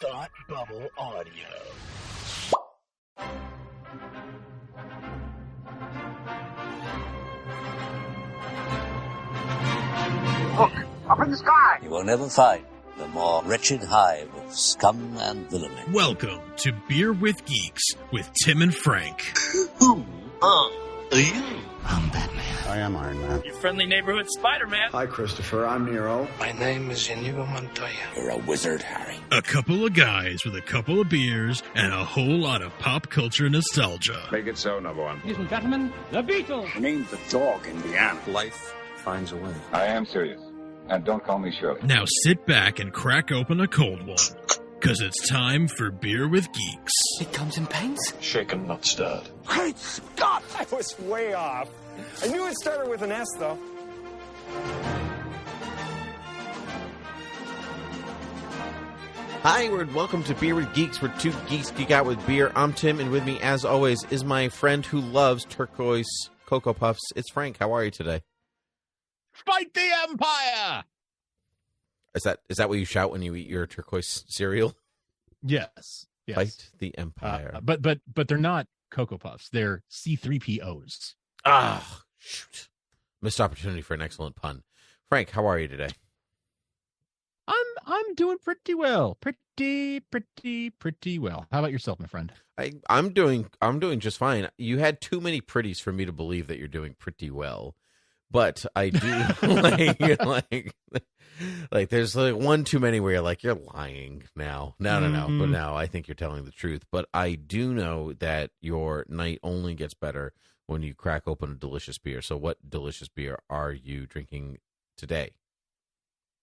Thought Bubble Audio. Look, up in the sky. You will never find the more wretched hive of scum and villainy. Welcome to Beer with Geeks with Tim and Frank. Who are you? I'm Batman. I am Iron Man. Your friendly neighborhood Spider-Man. Hi, Christopher. I'm Nero. My name is Inigo Montoya. You're a wizard, Harry. A couple of guys with a couple of beers and a whole lot of pop culture nostalgia. Make it so, number one. Ladies and gentlemen, the Beatles. The name's the dog, Indiana. Life finds a way. I am serious. And don't call me Shirley. Now sit back and crack open a cold one, because it's time for Beer with Geeks. It comes in pints? Shaken, not stirred. Great Scott! I was way off. I knew it started with an S, though. Hi, and welcome to Beer with Geeks, where two geeks geek out with beer. I'm Tim, and with me, as always, is my friend who loves turquoise Cocoa Puffs. It's Frank. How are you today? Fight the Empire! Is that what you shout when you eat your turquoise cereal? Yes. Fight the Empire. But they're not Cocoa Puffs. They're C-3POs. Ah, shoot. Missed opportunity for an excellent pun. Frank, how are you today? I'm doing pretty well. Pretty well. How about yourself, my friend? I'm doing just fine. You had too many pretties for me to believe that you're doing pretty well. But I do like there's like one too many where you're like, you're lying now. No. But now I think you're telling the truth. But I do know that your night only gets better when you crack open a delicious beer. So what delicious beer are you drinking today?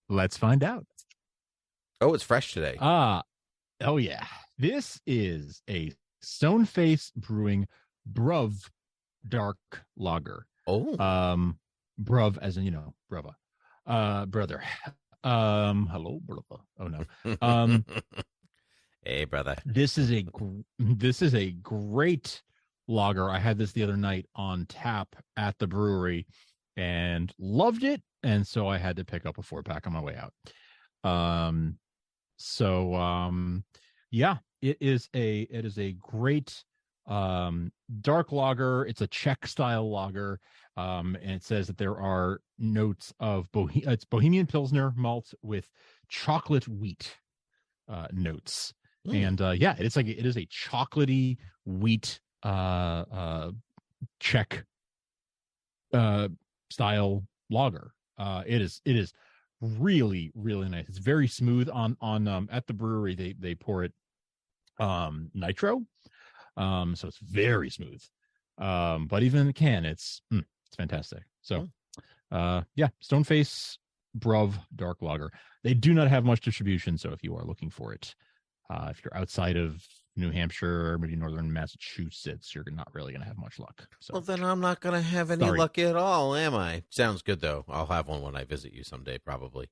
Let's find out. Oh, it's fresh today. Oh yeah. This is a Stoneface Brewing Bruv Dark Lager. Oh. Bruv, as in, brother. Brother. Hello, brother. Oh no. Hey, brother. This is a great lager. I had this the other night on tap at the brewery and loved it, and so I had to pick up a 4-pack on my way out. Yeah, it is a great dark lager. It's a Czech style lager. And it says that there are notes of it's Bohemian Pilsner malt with chocolate wheat notes. And it is a chocolatey wheat Czech style lager. It is really, really nice. It's very smooth on at the brewery. They pour it nitro. So it's very smooth. But even in the can, it's fantastic. So, Stoneface Bruv Dark Lager. They do not have much distribution, so if you are looking for it, if you're outside of New Hampshire or maybe northern Massachusetts, you're not really going to have much luck. So, well, then I'm not going to have any luck at all, am I? Sounds good, though. I'll have one when I visit you someday, probably.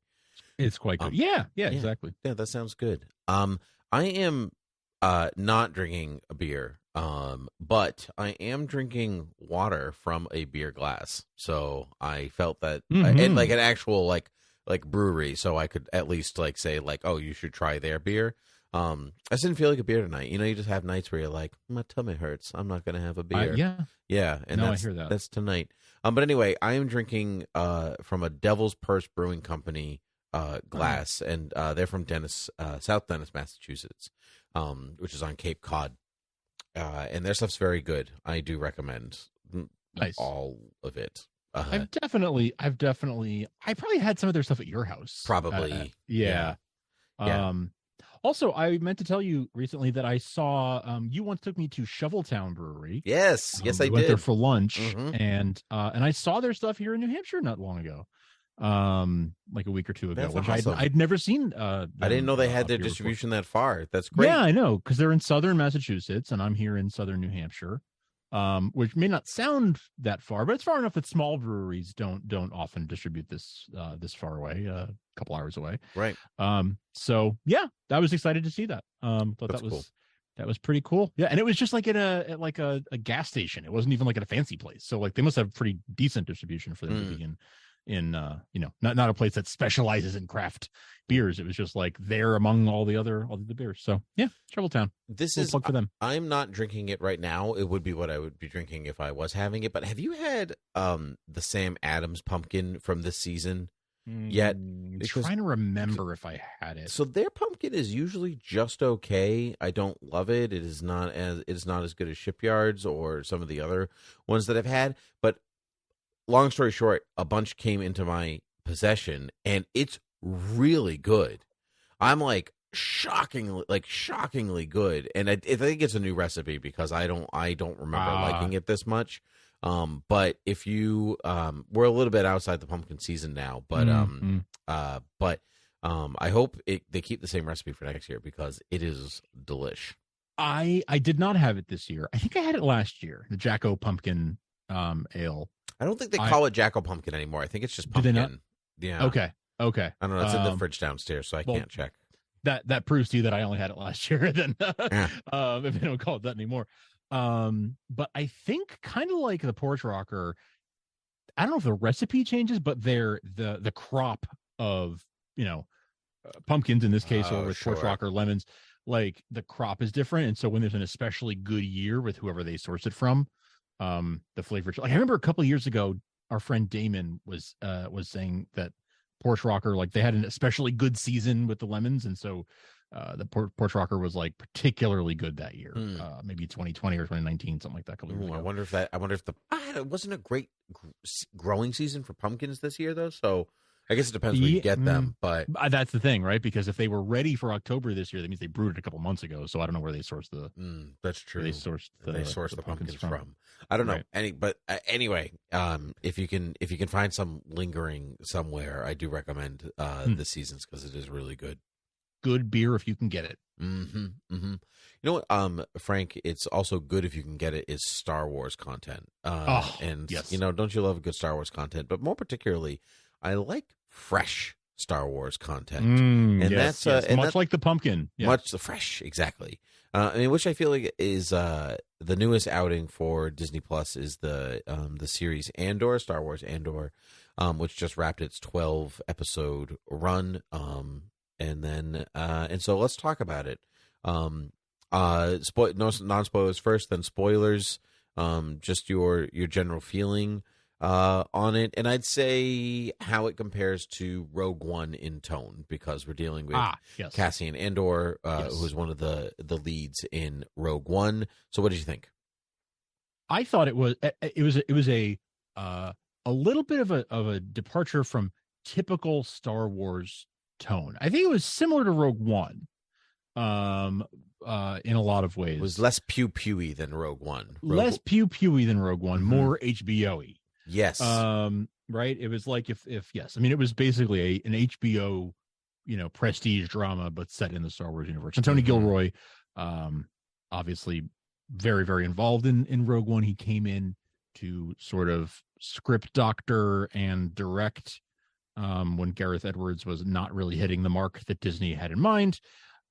It's quite good. Yeah, exactly. Yeah, that sounds good. I am not drinking a beer. But I am drinking water from a beer glass, so I felt that, and like an actual like brewery, so I could at least say oh, you should try their beer. I just didn't feel like a beer tonight. You just have nights where you're like, my tummy hurts, I'm not gonna have a beer. Yeah, and I hear that. That's tonight. But anyway, I am drinking from a Devil's Purse Brewing Company glass, and they're from South Dennis, Massachusetts, which is on Cape Cod. And their stuff's very good. I do recommend all of it. I've definitely, I probably had some of their stuff at your house. Probably. Yeah. Also, I meant to tell you recently that I saw, you once took me to Shoveltown Brewery. Yes, I did. Went there for lunch, and I saw their stuff here in New Hampshire not long ago. Like a week or two ago, which awesome. I'd never seen. I didn't know they had their distribution that far. That's great. Yeah, I know, because they're in southern Massachusetts and I'm here in southern New Hampshire, which may not sound that far, but it's far enough that small breweries don't often distribute this far away, a couple hours away. Right. So yeah, I was excited to see that. Thought that was cool. That was pretty cool. Yeah, and it was just like at a gas station. It wasn't even like at a fancy place. So they must have pretty decent distribution for them to be in not a place that specializes in craft beers. It was just like there among all the other beers. So yeah, Shoveltown. This is for them. I'm not drinking it right now. It would be what I would be drinking if I was having it. But have you had the Sam Adams pumpkin from this season yet? I'm trying to remember if I had it. So their pumpkin is usually just okay. I don't love it. It is not as good as Shipyard's or some of the other ones that I've had. But long story short, a bunch came into my possession, and it's really good. I'm like shockingly good, and I think it's a new recipe because I don't remember liking it this much. But if you we're a little bit outside the pumpkin season now, but I hope they keep the same recipe for next year because it is delish. I did not have it this year. I think I had it last year, the Jacko Pumpkin Ale. I don't think they call it Jacko Pumpkin anymore. I think it's just pumpkin. Do they not? Yeah. Okay. I don't know. It's in the fridge downstairs, so I can't check. That proves to you that I only had it last year. Then, if they don't call it that anymore. But I think kind of like the Porch Rocker, I don't know if the recipe changes, but the crop of pumpkins in this case, or with Porch Rocker lemons, like the crop is different, and so when there's an especially good year with whoever they source it from, the flavor. Like I remember a couple of years ago, our friend Damon was saying that Porch Rocker, like they had an especially good season with the lemons, and so the Porch Rocker was like particularly good that year, maybe 2020 or 2019, something like that. I wonder if it wasn't a great growing season for pumpkins this year though. So I guess it depends where you get them, but that's the thing, right? Because if they were ready for October this year, that means they brewed it a couple months ago. So I don't know where they sourced the. That's true. They sourced the pumpkins from. I don't know anyway, if you can find some lingering somewhere, I do recommend this season's because it is really good. Good beer if you can get it. You know what, Frank? It's also good if you can get it. Is Star Wars content? Yes. Don't you love good Star Wars content? But more particularly, I like fresh Star Wars content, and yes, that's much like the pumpkin, much the fresh, exactly. Which I feel like is the newest outing for Disney Plus is the series Andor, Star Wars Andor, which just wrapped its 12 episode run, and so let's talk about it. Non-spoilers first, then spoilers. Just your general feeling on it, and I'd say how it compares to Rogue One in tone, because we're dealing with Cassian Andor, who's one of the leads in Rogue One. So, what did you think? I thought it was a little bit of a departure from typical Star Wars tone. I think it was similar to Rogue One, in a lot of ways. It was less Pew-ey than Rogue One. Less Pew-ey than Rogue One, more HBO-ey. Yes. Right. It was like if yes, I mean it was basically an HBO, prestige drama, but set in the Star Wars universe. And Tony Gilroy, obviously very, very involved in Rogue One. He came in to sort of script doctor and direct when Gareth Edwards was not really hitting the mark that Disney had in mind.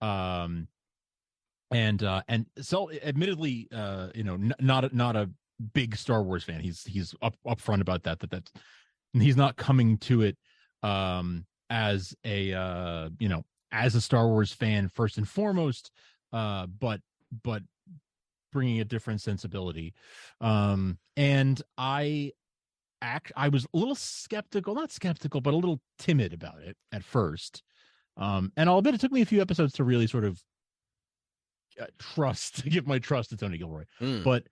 And so admittedly, not a big Star Wars fan. He's upfront about that he's not coming to it as a Star Wars fan first and foremost, but bringing a different sensibility. And I was a little skeptical, not skeptical, but a little timid about it at first. And I'll admit it took me a few episodes to really sort of give my trust to Tony Gilroy. But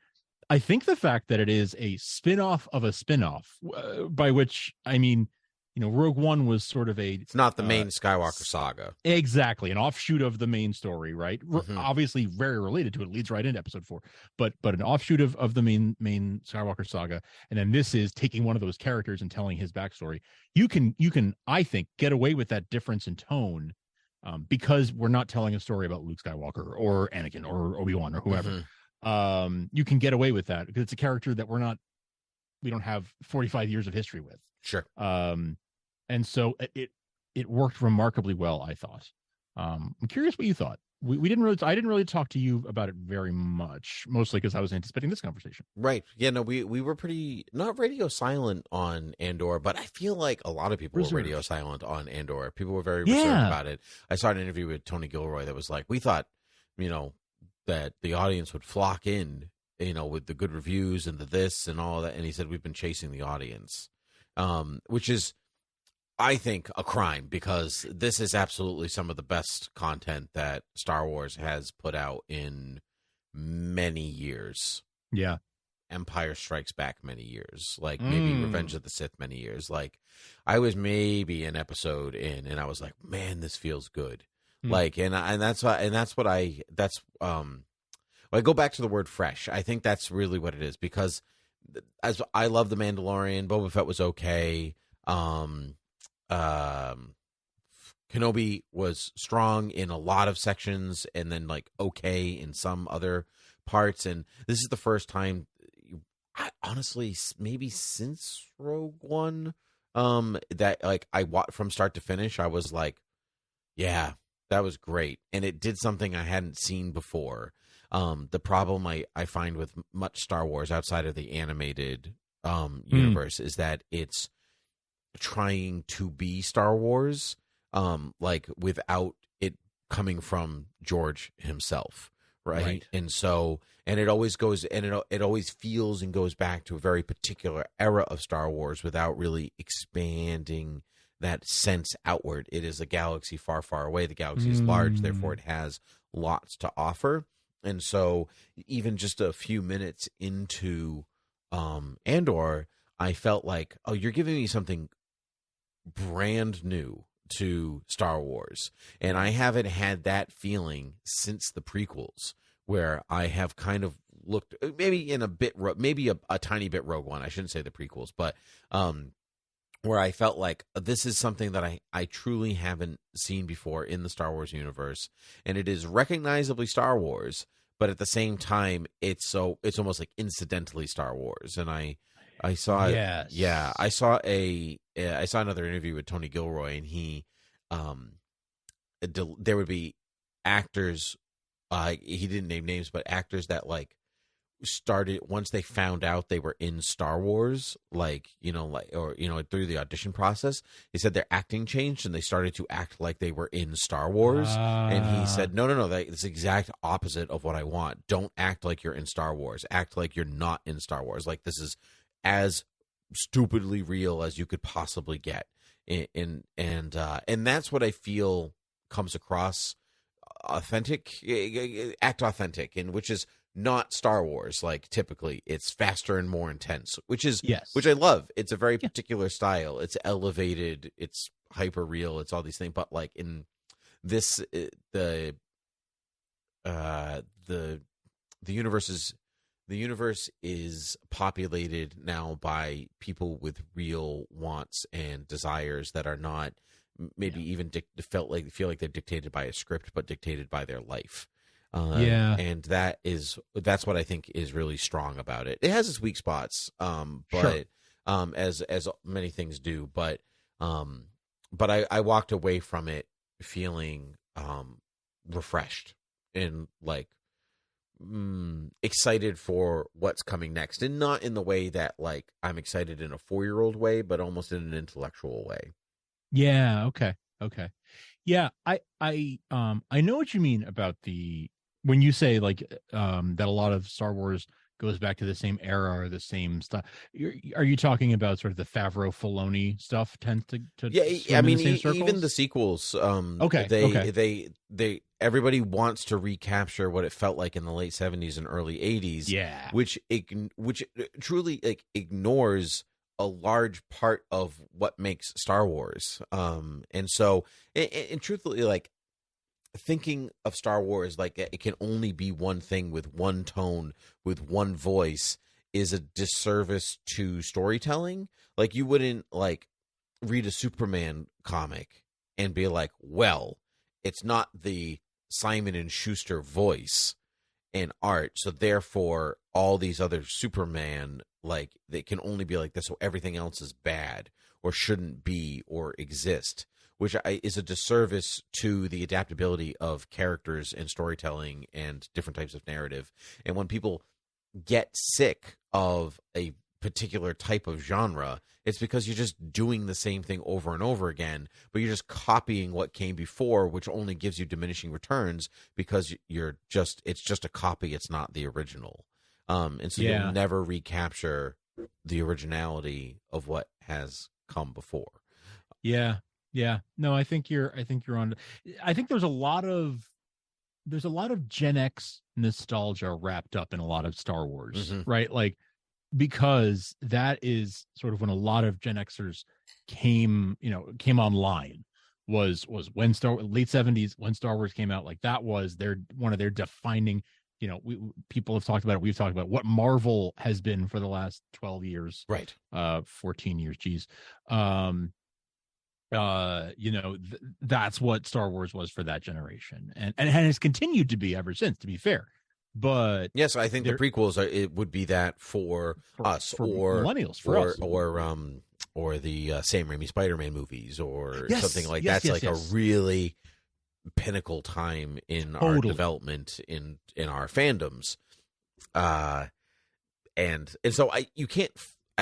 I think the fact that it is a spin-off of a spin-off, by which I mean, Rogue One was sort of it's not the main Skywalker saga. Exactly. An offshoot of the main story, right? Obviously very related to it. It leads right into episode 4, but an offshoot of the main Skywalker saga. And then this is taking one of those characters and telling his backstory. You can, I think, get away with that difference in tone, because we're not telling a story about Luke Skywalker or Anakin or Obi-Wan or whoever. You can get away with that because it's a character that we don't have 45 years of history with. Sure. And so it worked remarkably well, I thought. I'm curious what you thought. we didn't really. I didn't really talk to you about it very much, mostly because I was anticipating this conversation. Right. Yeah. No, we were pretty not radio silent on Andor, but I feel like a lot of people were radio silent on Andor. People were very reserved about it. I saw an interview with Tony Gilroy that was like, we thought, that the audience would flock in, with the good reviews and the this and all that, and he said we've been chasing the audience, which is, I think, a crime, because this is absolutely some of the best content that Star Wars has put out in many years. Yeah. Empire Strikes Back many years. Like maybe Revenge of the Sith many years. Like I was maybe an episode in and I was like, man, this feels good. Like, and that's why, and that's what I go back to the word fresh. I think that's really what it is, because as I love The Mandalorian, Boba Fett was okay. Kenobi was strong in a lot of sections and then like okay in some other parts, and this is the first time, honestly, maybe since Rogue One, that like from start to finish I was like, yeah, that was great, and it did something I hadn't seen before. The problem I find with much Star Wars outside of the animated universe is that it's trying to be Star Wars, like without it coming from George himself, right? And so, and it always goes, and it always feels and goes back to a very particular era of Star Wars without really expanding that sense outward. It is a galaxy far, far away. The galaxy is large, therefore it has lots to offer. And so, even just a few minutes into Andor, I felt like, oh, you're giving me something brand new to Star Wars, and I haven't had that feeling since the prequels, where I have kind of looked maybe in a bit, maybe a tiny bit Rogue One. I shouldn't say the prequels, but where I felt like this is something that I truly haven't seen before in the Star Wars universe, and it is recognizably Star Wars, but at the same time, it's almost like incidentally Star Wars, and I saw, I saw another interview with Tony Gilroy, and he, there would be actors, he didn't name names, but actors that like started once they found out they were in Star Wars, through the audition process, he said their acting changed and they started to act like they were in Star Wars. And he said, no, that's the exact opposite of what I want. Don't act like you're in Star Wars. Act like you're not in Star Wars. Like, this is as stupidly real as you could possibly get. And that's what I feel comes across authentic, act authentic, and which is not Star Wars. Like, typically it's faster and more intense, which I love. It's a very particular style. It's elevated, it's hyper real, it's all these things. But like in this, the universe is populated now by people with real wants and desires that are not maybe even feel like they're dictated by a script, but dictated by their life. And that's what I think is really strong about it. It has its weak spots, but as many things do. But I walked away from it feeling refreshed and like excited for what's coming next, and not in the way that like I'm excited in a 4-year-old way, but almost in an intellectual way. Yeah. Okay. Yeah. I know what you mean about when you say like that a lot of Star Wars goes back to the same era or the same stuff. Are you talking about sort of the Favreau-Filoni stuff tends to I mean, even the sequels. They everybody wants to recapture what it felt like in the late 70s and early 80s. Yeah, which truly like ignores a large part of what makes Star Wars. And so, and truthfully, like, thinking of Star Wars like it can only be one thing with one tone, with one voice, is a disservice to storytelling. Like, you wouldn't like read a Superman comic and be like, well, it's not the Simon and Schuster voice and art, so therefore all these other Superman, like, they can only be like this, so everything else is bad or shouldn't be or exist. which is a disservice to the adaptability of characters and storytelling and different types of narrative. And when people get sick of a particular type of genre, it's because you're just doing the same thing over and over again, but you're just copying what came before, which only gives you diminishing returns because it's just a copy. It's not the original. And so you'll never recapture the originality of what has come before. Yeah. No, I think you're on. I think there's a lot of Gen X nostalgia wrapped up in a lot of Star Wars, right? Like, because that is sort of when a lot of Gen Xers came online was when late 70s, when Star Wars came out. Like, that was one of their defining, people have talked about it. We've talked about what Marvel has been for the last 12 years, right? 14 years. Geez. That's what Star Wars was for that generation, and has continued to be ever since, to be fair. But yes, I think the prequels it would be that for us, or millennials, for us, or the Sam Raimi Spider-Man movies, or something like that's a really pinnacle time in our development in our fandoms. And so I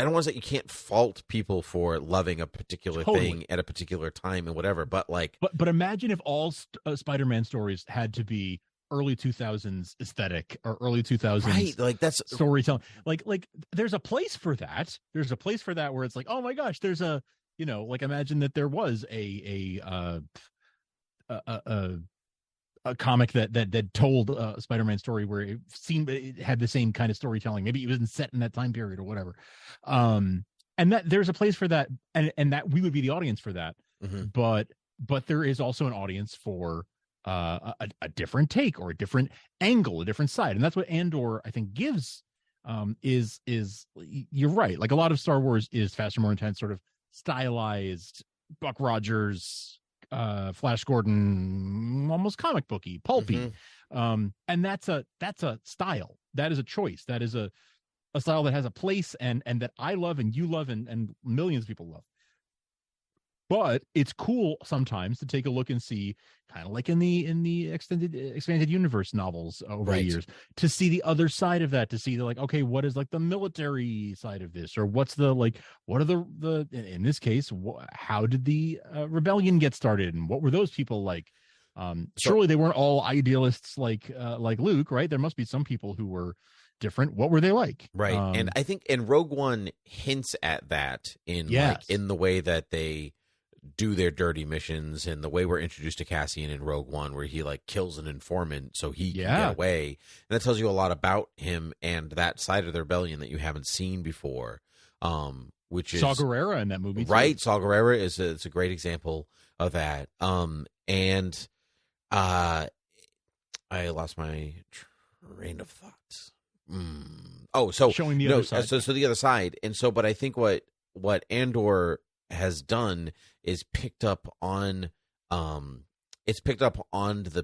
don't want to say you can't fault people for loving a particular thing at a particular time and whatever, but imagine if all Spider-Man stories had to be early 2000s aesthetic or early 2000s, right? Like, that's storytelling. Like there's a place for that. There's a place for that where it's like, oh my gosh, there's a, imagine that there was a comic that told a Spider-Man story where it had the same kind of storytelling. Maybe it wasn't set in that time period or whatever. And that there's a place for that, and that we would be the audience for that. But there is also an audience for a different take or a different angle, a different side, and that's what Andor, I think, gives. Is you're right? Like, a lot of Star Wars is faster, more intense, sort of stylized, Buck Rogers, Flash Gordon, almost comic booky, pulpy, and that's a style. That is a choice. That is a style that has a place, and that I love, and you love, and millions of people love. But it's cool sometimes to take a look and see, kind of like in the expanded universe novels over the years, to see the other side of that, to see okay, what is the military side of this, or what are the in this case, how did the rebellion get started, and what were those people like? Surely they weren't all idealists like Luke, right? There must be some people who were different. What were they like? Right. And I think Rogue One hints at that in the way that they do their dirty missions, and the way we're introduced to Cassian in Rogue One, where he kills an informant so he can get away. And that tells you a lot about him and that side of the rebellion that you haven't seen before. Which is Saw Gerrera in that movie, right? Saw Gerrera is a great example of that. And I lost my train of thought. So showing the other side. So the other side, and so, but I think what Andor has done is picked up on the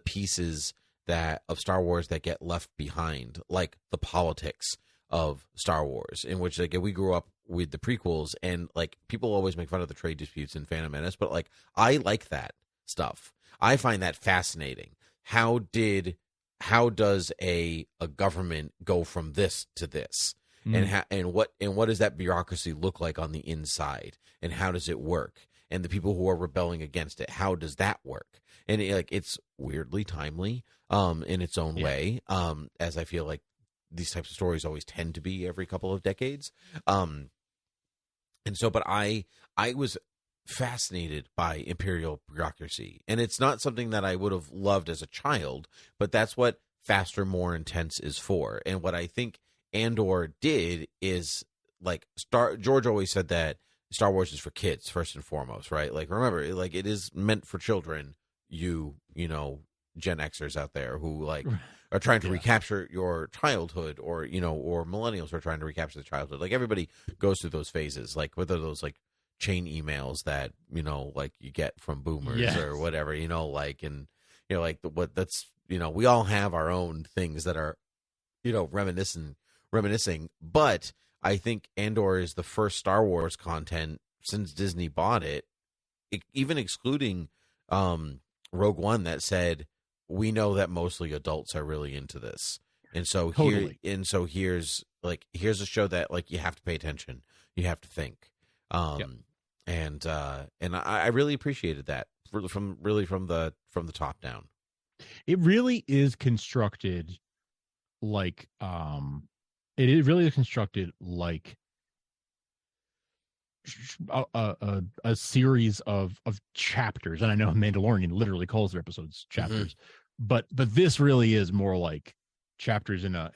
pieces of Star Wars that get left behind, like the politics of Star Wars, in which we grew up with the prequels, and people always make fun of the trade disputes in Phantom Menace, but I like that stuff. I find that fascinating. How does a government go from this to this? And what does that bureaucracy look like on the inside, and how does it work? And the people who are rebelling against it, how does that work? And it's weirdly timely in its own way, as I feel like these types of stories always tend to be every couple of decades. And so, but I was fascinated by Imperial bureaucracy, and it's not something that I would have loved as a child, but that's what faster, more intense is for. And what I think Andor did is George always said that Star Wars is for kids first and foremost, right? Remember, it is meant for children. You Gen Xers out there who are trying to recapture your childhood, or or millennials are trying to recapture the childhood. Everybody goes through those phases, whether those chain emails that you get from boomers or whatever, and we all have our own things that are reminiscing, but I think Andor is the first Star Wars content since Disney bought it even excluding Rogue One, that said we know that mostly adults are really into this, and so Totally. here's a show that like you have to pay attention, you have to think, and I really appreciated that from the top down. It really is constructed like it really is constructed like a series of chapters, and I know Mandalorian literally calls their episodes chapters, but this really is more like chapters in a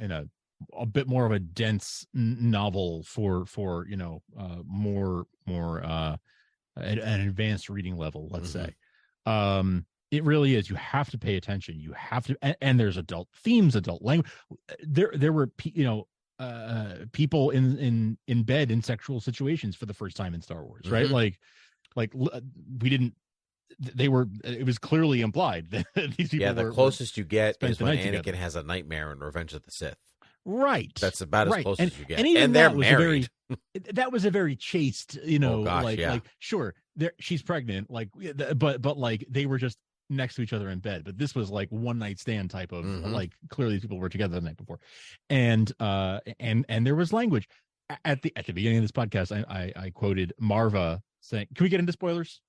bit more of a dense novel for more an advanced reading level, let's say. It really is. You have to pay attention. You have to, and there's adult themes, adult language. There were people in bed in sexual situations for the first time in Star Wars, right? Like we didn't. It was clearly implied that these people. Yeah, the closest you get is when Anakin together. has a nightmare in Revenge of the Sith. Right. That's about as close as you get, and they're that was married. That was a very chaste, like sure, she's pregnant, like, but like they were just next to each other in bed. But this was like one night stand type of like clearly people were together the night before, and there was language at the beginning of this podcast. I quoted Marva saying, "Can we get into spoilers?"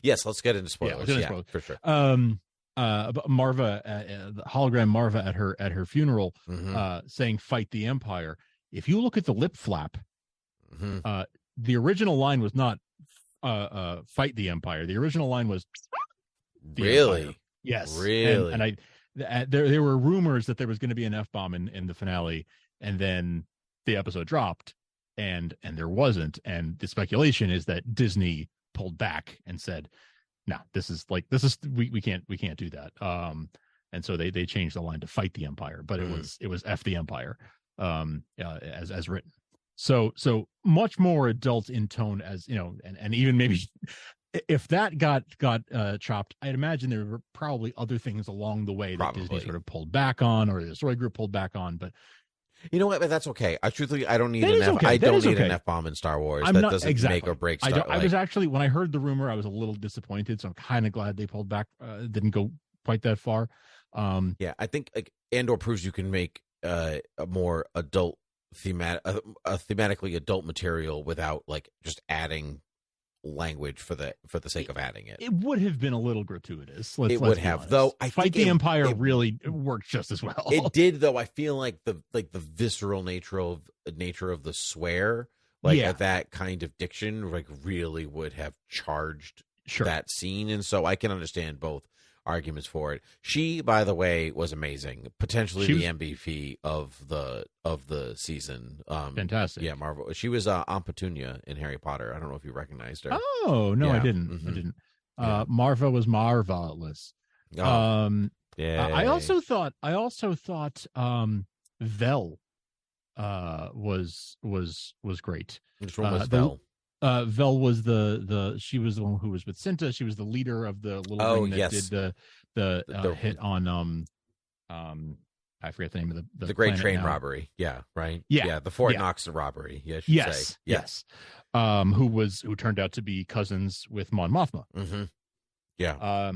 Yes, let's get into spoilers. Yeah, for sure. But Marva, the hologram Marva at her funeral, saying "Fight the Empire." If you look at the lip flap, the original line was not "Fight the Empire." The original line was really Empire. Yes, really. And there were rumors that there was going to be an F-bomb in the finale, and then the episode dropped, and there wasn't. And the speculation is that Disney pulled back and said, "No, we can't do that." And so they changed the line to "Fight the Empire," but it was "F the Empire," as written. So much more adult in tone, as you know, and even maybe if that got chopped, I'd imagine there were probably other things along the way that Disney sort of pulled back on, or the story group pulled back on. But you know what? But that's okay. I don't need an F-bomb in Star Wars. That doesn't make or break. I was actually, when I heard the rumor, I was a little disappointed. So I'm kind of glad they pulled back. Didn't go quite that far. Yeah, I think like Andor proves you can make a more adult thematically adult material without like just adding language for the sake of adding it. It would have been a little gratuitous. Let's would have, honest. though. I Fight think the Empire really worked just as well. It did, though. I feel like the visceral nature of the swear, that kind of diction, like really would have charged that scene, and so I can understand both arguments for it. She, by the way, was amazing. Potentially the MVP of the season. Fantastic. Yeah, Marvel. She was Aunt Petunia in Harry Potter. I don't know if you recognized her. Oh no, yeah. I didn't. I didn't. Marva was marvelous. Yeah. I also thought Vel was great. Which one was Vel? Vel was she was the one who was with Cinta. She was the leader of the little ring that did the hit on I forget the name of the Great Train now. Robbery. Yeah, right. Yeah, the Fort Knox robbery. Yeah, yes. Who turned out to be cousins with Mon Mothma. Yeah.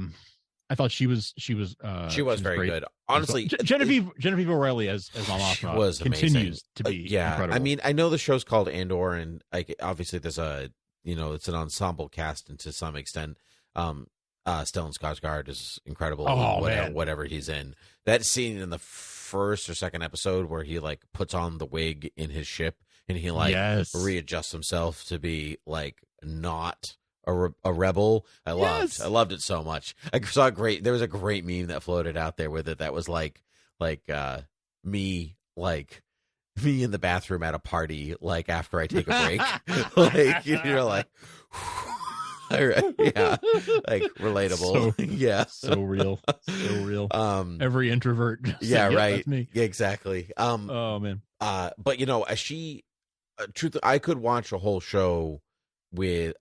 I thought she was very good. Honestly, Genevieve O'Reilly as Mon Mothma continues to be incredible. I mean, I know the show's called Andor, and like obviously there's it's an ensemble cast, and to some extent, Stellan Skarsgård is incredible. Whatever he's in. That scene in the first or second episode where he like puts on the wig in his ship and he readjusts himself to be like not a rebel. I loved it so much. I saw there was a great meme that floated out there with it that was like me in the bathroom at a party, like after I take a break. Like you're like yeah, like relatable. So real. Every introvert. Right. That's me. Yeah, exactly. Oh man. But I could watch a whole show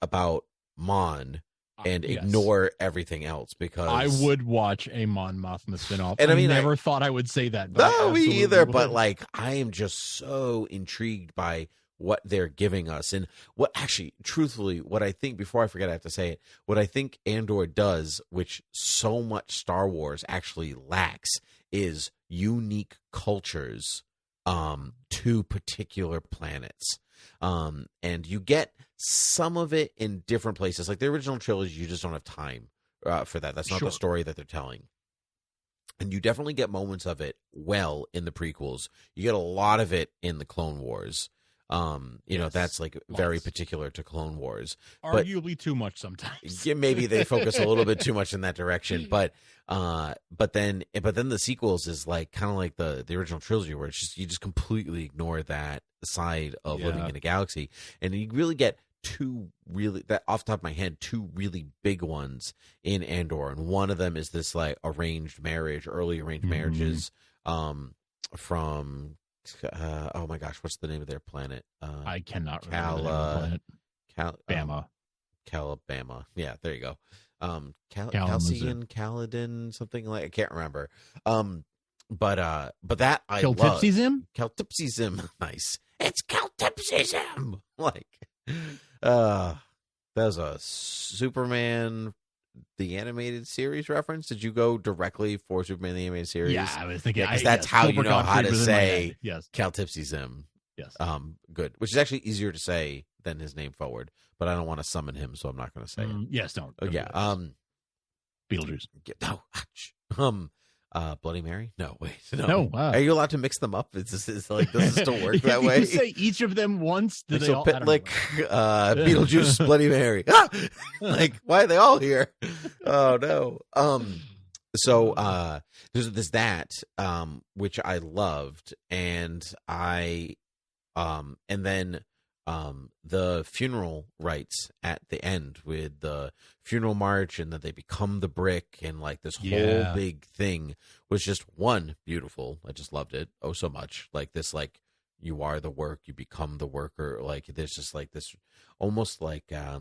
about Mon and ignore everything else, because I would watch a Mon Mothma spinoff. And I never thought I would say that. But no, me either. But like, I am just so intrigued by what they're giving us. And what actually, truthfully, what I think, before I forget, I have to say it, what I think Andor does, which so much Star Wars actually lacks, is unique cultures to particular planets. And you get some of it in different places. Like the original trilogy, you just don't have time for that. That's not the story that they're telling. And you definitely get moments of it well in the prequels. You get a lot of it in the Clone Wars. You know, that's like very particular to Clone Wars. Arguably too much sometimes. Yeah, maybe they focus a little bit too much in that direction. But then the sequels is like kind of like the original trilogy, where it's just you just completely ignore that side of living in a galaxy, and you really get two really, that off the top of my head, two really big ones in Andor, and one of them is this like early arranged marriages from oh my gosh, what's the name of their planet? I cannot remember the name of the planet. Calabama. Yeah, there you go. Calcian, Caledon, something like, I can't remember. But that I love. Caltipsism. Nice. It's Caltipsism. Like, that was a Superman the animated series reference. Did you go directly for Superman the animated series? Yeah, I was thinking, because that's how you know how to say Caltipsism. Yes. Good. Which is actually easier to say than his name forward, but I don't want to summon him, so I'm not going to say it. Yes, don't. Beetlejuice. Bloody Mary? No, wait. No. Are you allowed to mix them up? Does this still work that way? You say each of them once. Like, so Pitlick, Beetlejuice, Bloody Mary. Like, why are they all here? Oh no. So there's that, which I loved, and then the funeral rites at the end with the funeral march, and that they become the brick, and like this whole big thing was just beautiful. I just loved it so much. Like this, like, you are the work, you become the worker. Like there's just like this almost like I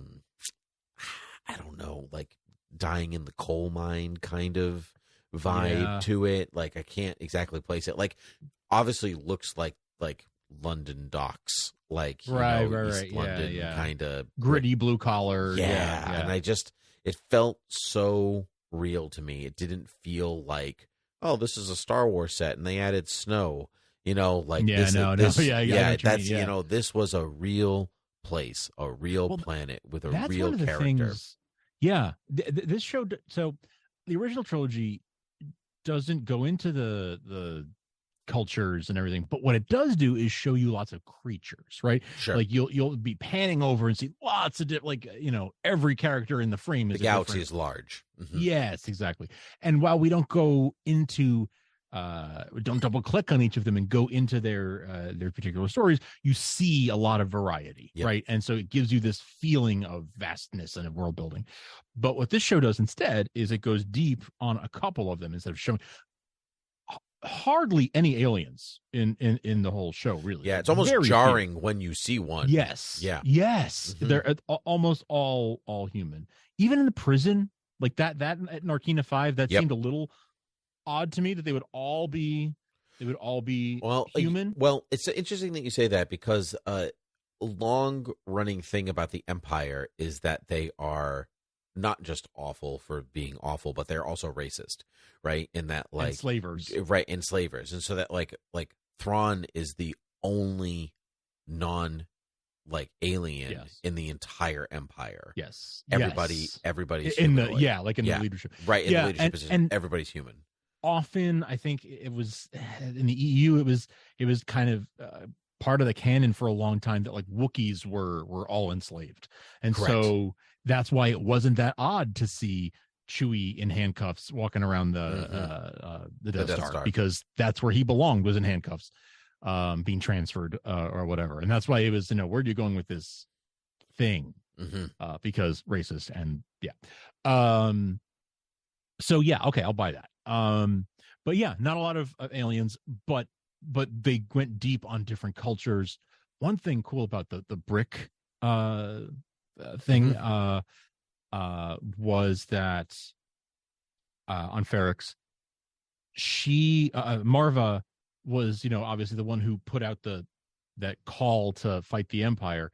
don't know, like dying in the coal mine kind of vibe to it. Like I can't exactly place it. Like obviously looks like London docks, like East London kind of gritty blue collar. And it felt so real to me. It didn't feel like, oh, this is a Star Wars set and they added snow. This was a real place, a real planet with a real character. This show. So the original trilogy doesn't go into the cultures and everything, but what it does do is show you lots of creatures, right? Sure. Like you'll be panning over and see lots of every character in the frame is the galaxy is large. Mm-hmm. Yes, exactly. And while we don't go into don't double click on each of them and go into their particular stories, you see a lot of variety, right? And so it gives you this feeling of vastness and of world building. But what this show does instead is it goes deep on a couple of them instead of showing hardly any aliens in the whole show, really. Yeah, it's almost jarring when you see one. Yes. Yeah. Yes. Mm-hmm. They're almost all human. Even in the prison, like that at Narkina 5, that seemed a little odd to me, that they would all be human. Well, it's interesting that you say that, because a long running thing about the Empire is that they are not just awful for being awful, but they're also racist, right? In that, like, enslavers, right? Enslavers, and so that like Thrawn is the only alien in the entire Empire. Yes, everybody's in human, the leadership, right? In the leadership position, and everybody's human. Often, I think it was in the EU. It was kind of part of the canon for a long time that like Wookiees were all enslaved, and so that's why it wasn't that odd to see Chewie in handcuffs walking around the Death Star, because that's where he belonged, was in handcuffs, being transferred or whatever. And that's why it was, where are you going with this thing? Mm-hmm. Because racist and so okay, I'll buy that. But not a lot of aliens, but they went deep on different cultures. One thing cool about the brick thing was that on Ferrix, she Marva was obviously the one who put out the that call to fight the Empire,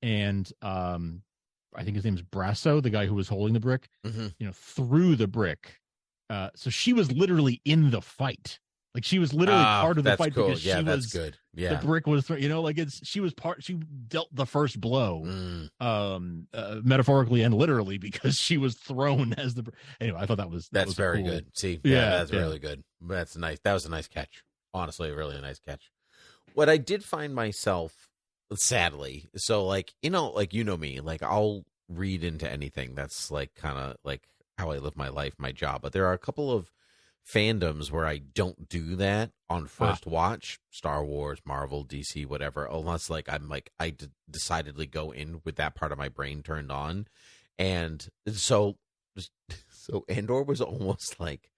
and I think his name is Brasso, the guy who was holding the brick, threw the brick. So she was literally in the fight. Like she was literally part of the fight cool. because she was good. Yeah, the brick was, she dealt the first blow, metaphorically and literally, because she was thrown as the. Anyway, I thought that was very cool. good. See, that's really good. That's nice. That was a nice catch. Honestly, really a nice catch. What I did find myself, sadly, so like me, like I'll read into anything. That's like kind of like how I live my life, my job. But there are a couple of fandoms where I don't do that on first watch. Star Wars, Marvel, DC, whatever, unless like I'm like decidedly go in with that part of my brain turned on. And so Andor was almost like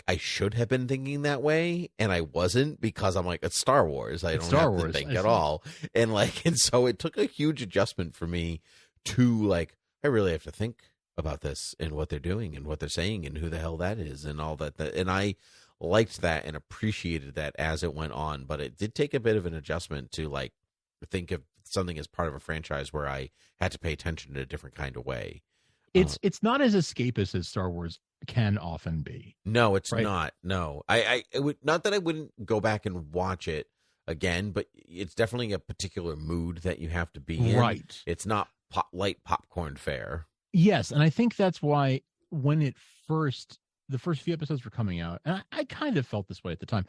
I should have been thinking that way, and I wasn't, because I'm like, it's Star Wars. I don't have to think at all. And so it took a huge adjustment for me to like, I really have to think about this and what they're doing and what they're saying and who the hell that is and all that. And I liked that and appreciated that as it went on, but it did take a bit of an adjustment to like think of something as part of a franchise where I had to pay attention in a different kind of way. It's not as escapist as Star Wars can often be. No, it's not. No, I would not that I wouldn't go back and watch it again, but it's definitely a particular mood that you have to be in. Right. It's not light popcorn fare. Yes, and I think that's why when the first few episodes were coming out, and I kind of felt this way at the time,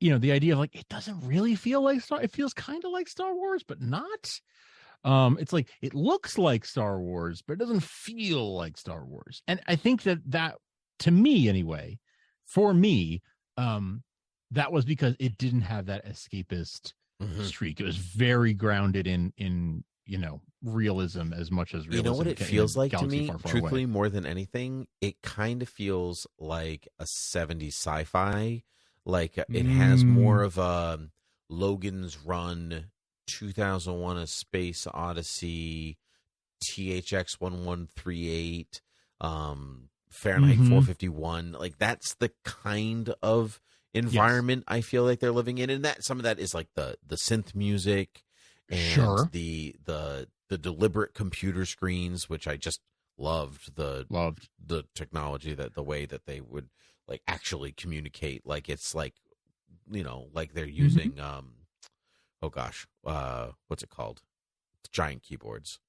the idea of like, it doesn't really feel like it feels kind of like Star Wars, but not. It's like, it looks like Star Wars, but it doesn't feel like Star Wars. And I think that to me anyway, for me, that was because it didn't have that escapist streak. It was very grounded in realism as much as realism. You know what it feels like to me, far, far truthfully, away. more than anything? It kind of feels like a 70s sci-fi. Like it has more of a Logan's Run, 2001: A Space Odyssey, THX 1138, Fahrenheit 451. Like that's the kind of environment I feel like they're living in, and that some of that is like the synth music and the deliberate computer screens, which I just loved the technology, that the way that they would like actually communicate, like it's like like they're using what's it called, giant keyboards.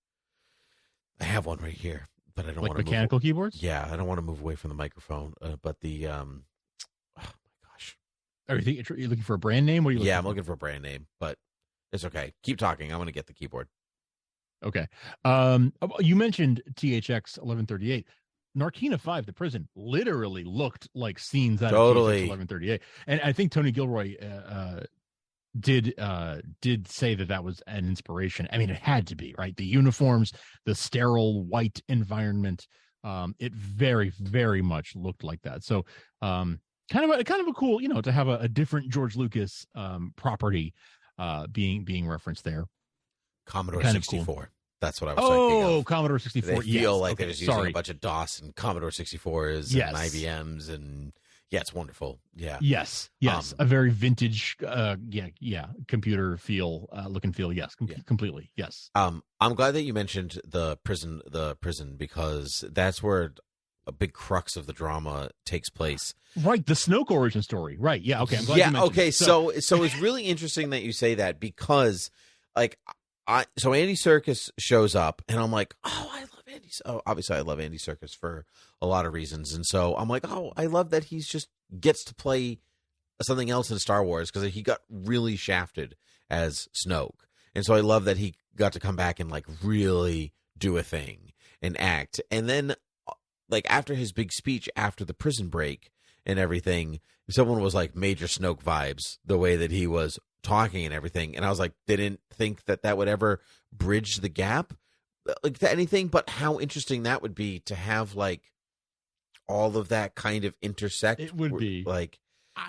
I have one right here, but I don't want to mechanical keyboards. Yeah, I don't want to move away from the microphone, but the oh my gosh, are you looking for a brand name? What are you I'm looking for a brand name, but it's okay. Keep talking. I'm going to get the keyboard. Okay. You mentioned THX 1138. Narkina 5, the prison, literally looked like scenes out of THX 1138. And I think Tony Gilroy did say that was an inspiration. I mean, it had to be, right? The uniforms, the sterile white environment, it very, very much looked like that. So kind of a cool, to have a different George Lucas property being referenced there. Commodore 64. Cool. That's what I was thinking of. Oh, Commodore 64. They feel like they're just using a bunch of DOS and Commodore 64s and IBMs, and it's wonderful. Yeah. Yes. A very vintage, computer feel, look and feel. Yes, completely. Yes. I'm glad that you mentioned the prison, because that's where a big crux of the drama takes place. Right, the Snoke origin story. Right. Yeah. Okay. I'm glad you mentioned okay. So it's really interesting that you say that, because so Andy Serkis shows up, and I'm like, oh, I love Andy. Oh, obviously, I love Andy Serkis for a lot of reasons, and so I'm like, oh, I love that he's just gets to play something else in Star Wars, because he got really shafted as Snoke, and so I love that he got to come back and like really do a thing and act, and then like after his big speech after the prison break and everything, someone was like Major Snoke vibes, the way that he was talking and everything, and I was like, they didn't think that would ever bridge the gap like to anything, but how interesting that would be to have like all of that kind of intersect. It would be like,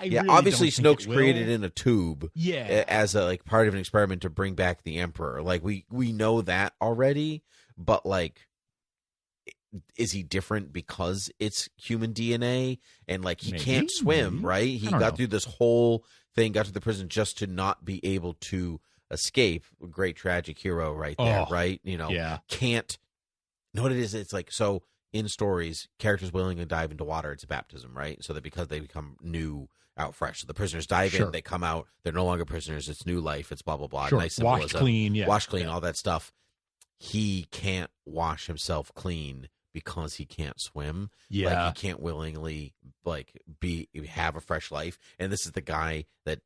really obviously Snoke's created in a tube, as a like part of an experiment to bring back the Emperor. Like we know that already, but like is he different because it's human DNA and like he Maybe, can't swim, maybe. right? He I don't got know. through this whole thing, got to the prison just to not be able to escape. Great tragic hero right there, right? You know, can't know what it is. It's like, so in stories, characters willingly dive into water, it's a baptism, right? So that because they become new, out fresh. So the prisoners dive in, they come out, they're no longer prisoners, it's new life, it's blah, blah, blah. Nice symbolism. Washed clean, Wash clean, all that stuff. He can't wash himself clean because he can't swim. Yeah. Like, he can't willingly, like, have a fresh life. And this is the guy that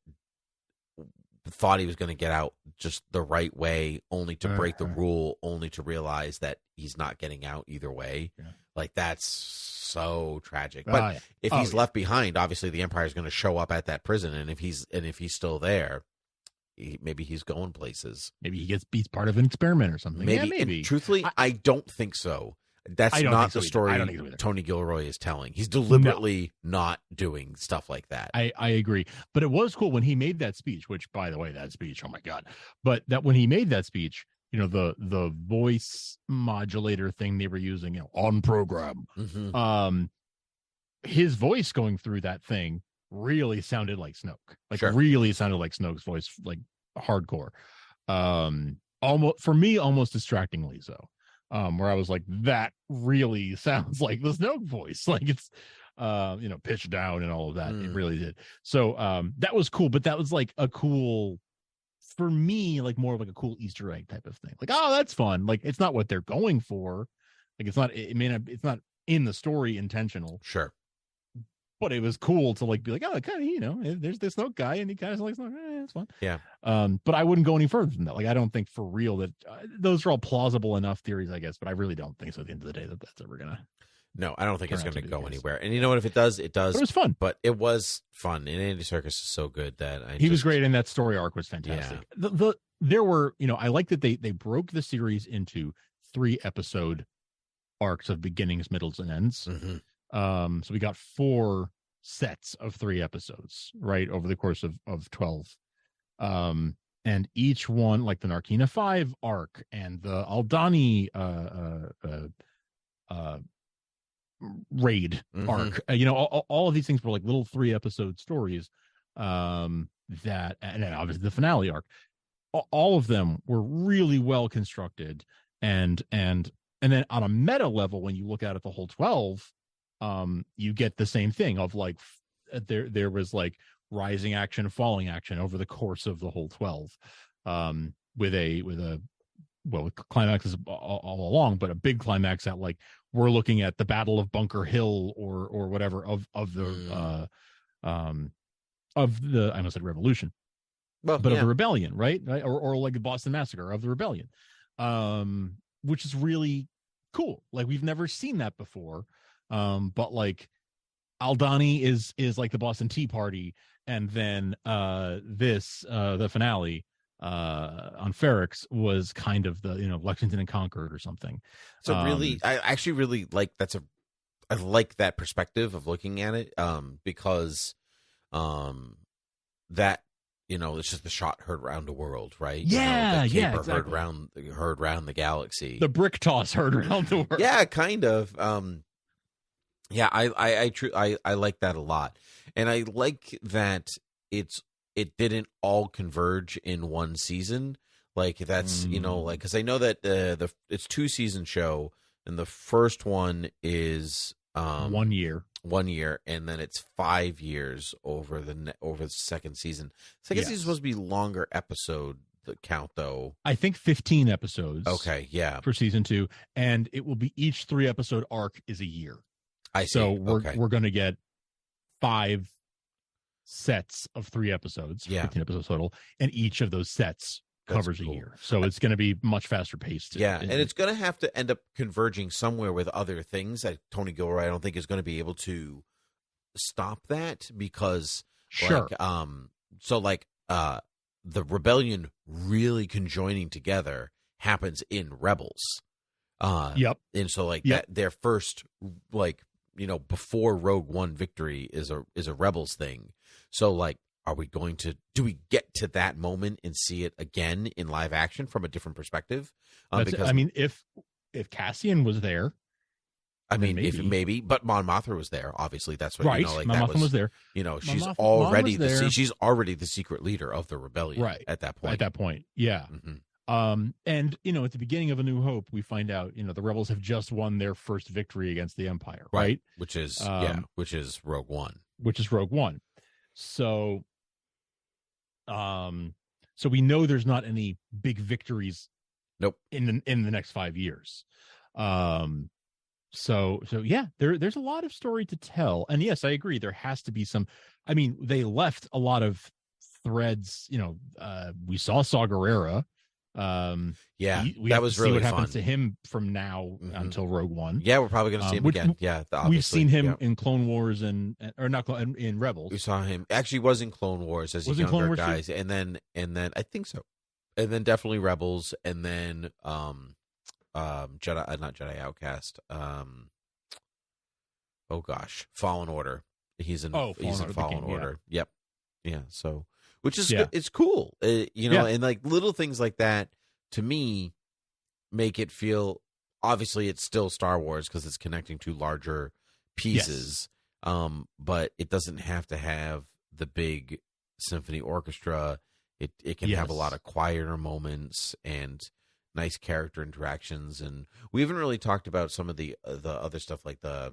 thought he was going to get out just the right way, only to break the rule, only to realize that he's not getting out either way. Yeah. Like, that's so tragic. But if he's left behind, obviously the Empire is going to show up at that prison, and if he's still there, maybe he's going places. Maybe he's part of an experiment or something. Maybe. Yeah, maybe. And truthfully, I don't think so. That's not the story Tony Gilroy is telling. He's deliberately not doing stuff like that. I agree. But it was cool when he made that speech, which, by the way, that speech, oh my God. But that when he made that speech, you know, the voice modulator thing they were using, you know, on program, his voice going through that thing really sounded like Snoke. Like, really sounded like Snoke's voice, like hardcore. Almost, for me, almost distractingly so. Where I was like, that really sounds like the Snoke voice. Like, it's, you know, pitched down and all of that. It really did. So that was cool. But that was like a cool, for me, like more of like a cool Easter egg type of thing. Like, oh, that's fun. Like, it's not what they're going for. Like, it's not, it's not in the story intentional. Sure. But it was cool to like be like, oh, kind of, you know, there's this Snoke guy and he kind of like Snoke. It's fun. Yeah. But I wouldn't go any further than that. Like, I don't think for real that those are all plausible enough theories, I guess. But I really don't think so at the end of the day that's ever gonna. No, I don't think it's going to go anywhere. And you know what? If it does, it does. But it was fun. But it was fun. And Andy Serkis is so good that he was great, and that story arc was fantastic. Yeah. There were, you know, I like that they broke the series into 3 episode arcs of beginnings, middles, and ends. So we got 4 sets of 3 episodes, right, over the course of 12. And each one, like the Narkina 5 arc and the Aldani raid arc, you know, all of these things were like little 3 episode stories, that, and then obviously the finale arc, all of them were really well constructed, and then on a meta level, when you look at it, the whole 12, you get the same thing of like, there was like rising action, falling action over the course of the whole 12, with climaxes all along, but a big climax at like, we're looking at the Battle of Bunker Hill or whatever of the I almost said revolution, of the rebellion, right? Or like the Boston Massacre of the rebellion, which is really cool. Like, we've never seen that before. But like, Aldani is like the Boston Tea Party, and then the finale on Ferrix was kind of the, you know, Lexington and Concord or something. So really, I actually really like I like that perspective of looking at it, because that, you know, it's just the shot heard around the world, right? Yeah, you know, exactly. heard round the galaxy. The brick toss heard around the world. Yeah, kind of. Yeah, I like that a lot, and I like that it didn't all converge in one season. Like, that's, you know, like, because I know that it's 2-season show, and the first one is 1 year, and then it's 5 years over the second season. Second season is supposed to be longer episode count, though. I think 15 episodes. Okay, yeah, for season 2, and it will be each 3 episode arc is a year. I see. So we're going to get 5 sets of 3 episodes, 15 episodes total, and each of those sets covers a year. So it's going to be much faster paced. Yeah, and it's going to have to end up converging somewhere with other things that Tony Gilroy, I don't think, is going to be able to stop that, because the rebellion really conjoining together happens in Rebels. And so that their first, like, you know, before Rogue One victory is a Rebels thing. So like, do we get to that moment and see it again in live action from a different perspective? I mean, if Cassian was there, I mean, maybe. if maybe, but Mon Mothma was there. Obviously, that's what right. you know. Like Mon that Mothma was there. You know, she's Mon already was there. she's already the secret leader of the rebellion. Right. At that point. At that point, yeah. Mm-hmm. And you know, at the beginning of A New Hope, we find out, you know, the rebels have just won their first victory against the Empire, right? Which is which is Rogue One. Which is Rogue One. So, so we know there's not any big victories. Nope. In the next 5 years. So yeah, there's a lot of story to tell. And yes, I agree. There has to be some, I mean, they left a lot of threads, you know, we saw Saw Gerrera. We that was really see what fun. happens to him from now until Rogue One. Yeah, we're probably going to see him again. Yeah, we've seen him in Clone Wars in Rebels. We saw him actually was in Clone Wars as a younger guy, and then I think so, and then definitely Rebels, and then Jedi, not Jedi Outcast. Oh gosh, Fallen Order. He's in Fallen Order. Yeah. Yep. Yeah. So, which is good. It's cool. You know, and like little things like that to me make it feel. Obviously, it's still Star Wars because it's connecting to larger pieces. Yes. But it doesn't have to have the big symphony orchestra. It can have a lot of quieter moments and nice character interactions, and we haven't really talked about some of the other stuff like the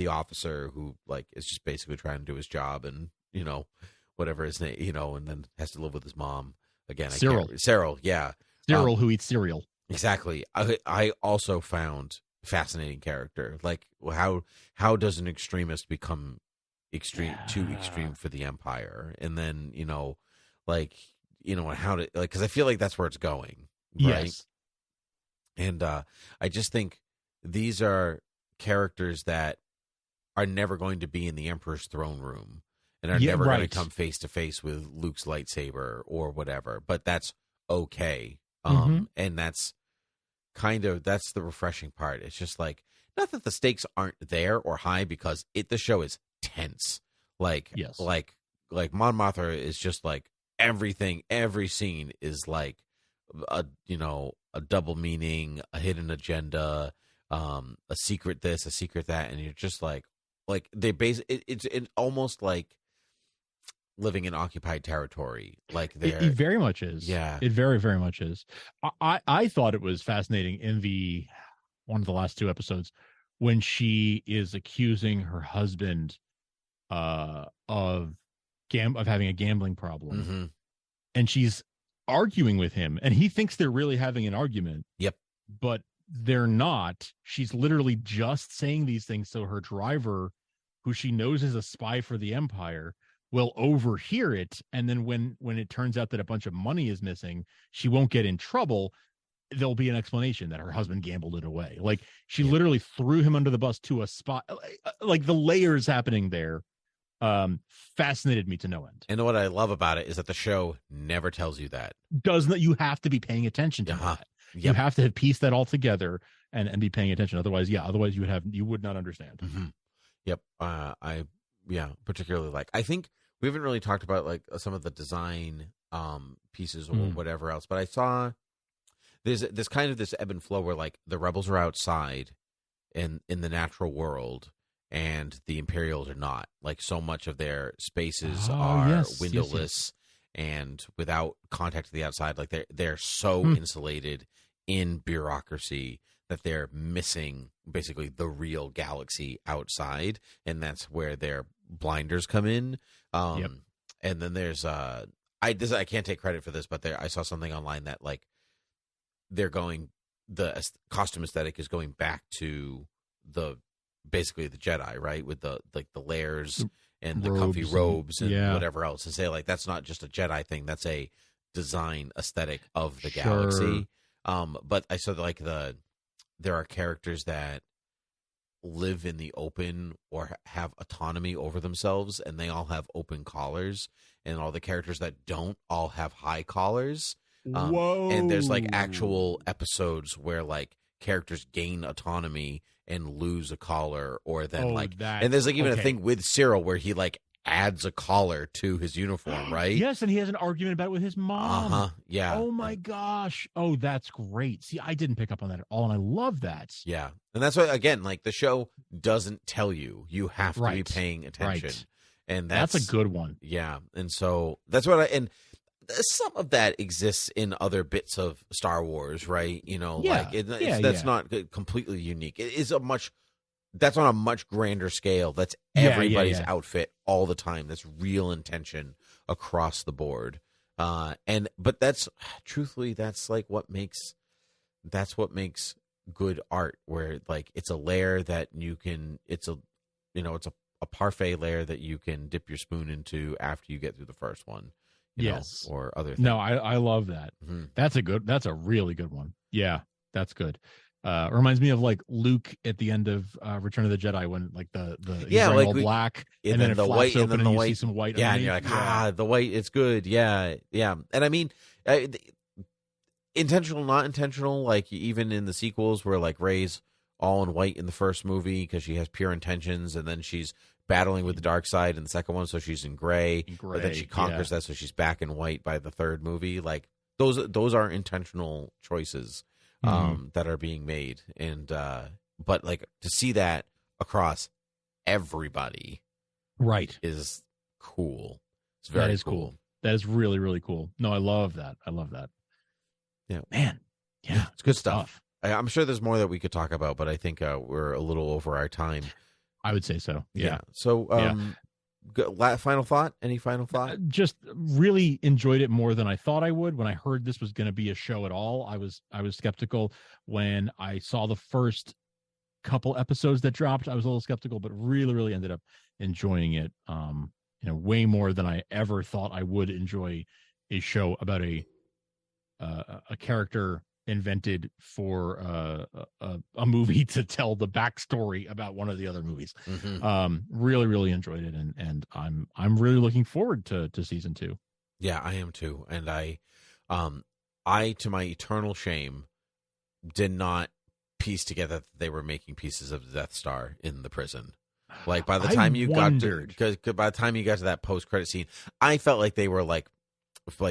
officer who like is just basically trying to do his job, and you know whatever his name, you know, and then has to live with his mom again. Cyril, yeah, Cyril who eats cereal. Exactly. I also found fascinating character. Like how does an extremist become too extreme for the Empire, and then you know, like. You know, how to like because I feel like that's where it's going, right? Yes. And I just think these are characters that are never going to be in the Emperor's throne room and are never going to come face to face with Luke's lightsaber or whatever. But that's okay, and that's the refreshing part. It's just like not that the stakes aren't there or high because the show is tense. Like Mon Mothma is just like. Every scene is like a double meaning, a hidden agenda, a secret this, a secret that, and you're just like they it's almost like living in occupied territory. Like it very much is. Yeah, it very, very much is. I thought it was fascinating in one of the last two episodes when she is accusing her husband of having a gambling problem, and she's arguing with him, and he thinks they're really having an argument. Yep, but they're not. She's literally just saying these things so her driver, who she knows is a spy for the Empire, will overhear it, and then when it turns out that a bunch of money is missing, she won't get in trouble. There'll be an explanation that her husband gambled it away. Like she literally threw him under the bus to a spot. Like the layers happening there fascinated me to no end. And what I love about it is that the show never tells you that. You have to be paying attention to that. Yep. You have to piece that all together and be paying attention. Otherwise you would not understand. Yep. I particularly I think we haven't really talked about like some of the design pieces or whatever else, but I saw there's kind of this ebb and flow where like the rebels are outside in the natural world and the Imperials are not. Like so much of their spaces are windowless and without contact to the outside. Like they're so insulated in bureaucracy that they're missing basically the real galaxy outside, and that's where their blinders come in. And then there's I can't take credit for this, but I saw something online that like the costume aesthetic is going back to basically the Jedi, right? With the layers and the comfy robes and whatever else, and say like that's not just a Jedi thing, that's a design aesthetic of the galaxy. But I saw like there are characters that live in the open or have autonomy over themselves, and they all have open collars, and all the characters that don't all have high collars. And there's like actual episodes where like characters gain autonomy and lose a collar, or then and there's like even a thing with Cyril where he like adds a collar to his uniform, right? Yes, and he has an argument about it with his mom. Yeah. Oh my gosh. Oh, that's great. See, I didn't pick up on that at all, and I love that. Yeah. And that's why, again, like the show doesn't tell you. You have to be paying attention. Right. And that's a good one. Yeah. And so that's what and some of that exists in other bits of Star Wars, right? You know, that's not completely unique. It is that's on a much grander scale. That's everybody's outfit all the time. That's real intention across the board. But that's truthfully, that's like what makes good art, where like it's a layer that you can, it's a parfait layer that you can dip your spoon into after you get through the first one. You know, or other things. No, I love that. Mm-hmm. That's a really good one. Yeah, that's good. Reminds me of like Luke at the end of Return of the Jedi, when like the he's like all black and then it the flaps white open and then the you white, see some white. Yeah, underneath. and you're like, the white, it's good. Yeah. And I mean, intentional, not intentional. Like even in the sequels, where like Rey's all in white in the first movie because she has pure intentions, and then she's battling with the dark side in the second one, so she's in gray. But then she conquers that, so she's back in white by the third movie. Like those are intentional choices that are being made, and but like to see that across everybody, right, is cool. It's very cool. That is really, really cool. No, I love that. Yeah, man. Yeah, it's good stuff. I'm sure there's more that we could talk about, but I think we're a little over our time. I would say so. Yeah. So, final thought? Any final thought? Just really enjoyed it more than I thought I would. When I heard this was going to be a show at all, I was skeptical. When I saw the first couple episodes that dropped, I was a little skeptical, but really, really ended up enjoying it. Way more than I ever thought I would enjoy a show about a character invented for a movie to tell the backstory about one of the other movies. Really, really enjoyed it, and I'm really looking forward to season 2. Yeah, I am too. And I to my eternal shame did not piece together that they were making pieces of the Death Star in the prison. Like by the time you got to that post-credit scene, I felt like they were like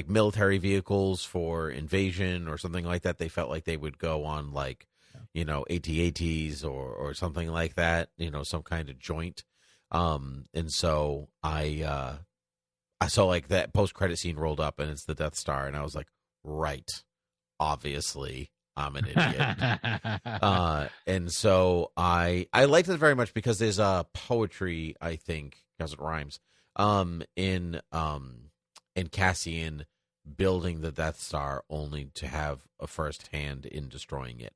military vehicles for invasion or something like that. They felt like they would go on like, AT-ATs or something like that, some kind of joint. And so I saw like that post-credit scene rolled up and it's the Death Star. And I was like, right, obviously I'm an idiot. And so I liked it very much because there's a poetry, I think, because it rhymes, in Cassian building the Death Star only to have a first hand in destroying it.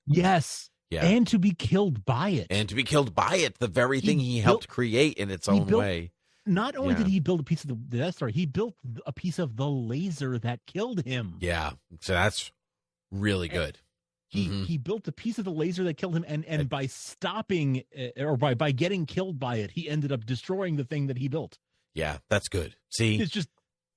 Yes. Yeah. And to be killed by it. The very thing he helped create in its own way. Not only did he build a piece of the Death Star, he built a piece of the laser that killed him. Yeah. So that's really good. He built a piece of the laser that killed him, and by stopping or by getting killed by it, he ended up destroying the thing that he built. Yeah, that's good. See, it's just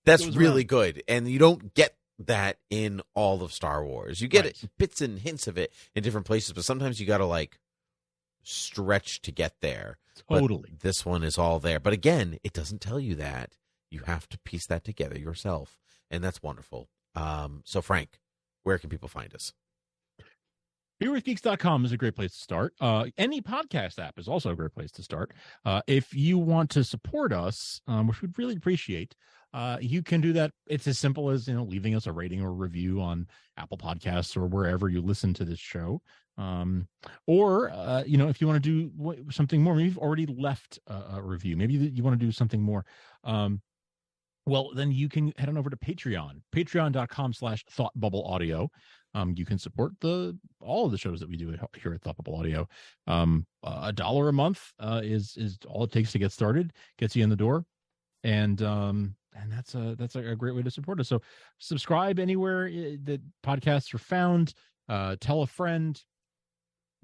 that's really good, and you don't get that in all of Star Wars. You get it, bits and hints of it in different places, but sometimes you got to like stretch to get there. Totally, but this one is all there, but again, it doesn't tell you that. You have to piece that together yourself, and that's wonderful. So, Frank, where can people find us? BeerWithGeeks.com is a great place to start. Any podcast app is also a great place to start. If you want to support us, which we'd really appreciate, you can do that. It's as simple as leaving us a rating or review on Apple Podcasts or wherever you listen to this show. Or if you want to do something more, maybe you've already left a review. Maybe you want to do something more. Well, then you can head on over to Patreon, patreon.com/thoughtbubbleaudio. You can support all of the shows that we do here at Thought Bubble Audio. $1 a month is all it takes to get started, gets you in the door, and that's a great way to support us. So subscribe anywhere that podcasts are found. Tell a friend.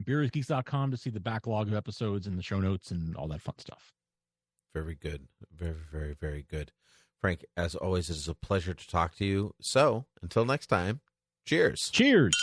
BeerWithGeeks.com to see the backlog of episodes and the show notes and all that fun stuff. Very good. Very, very, very good. Frank, as always, it is a pleasure to talk to you. So until next time, cheers. Cheers.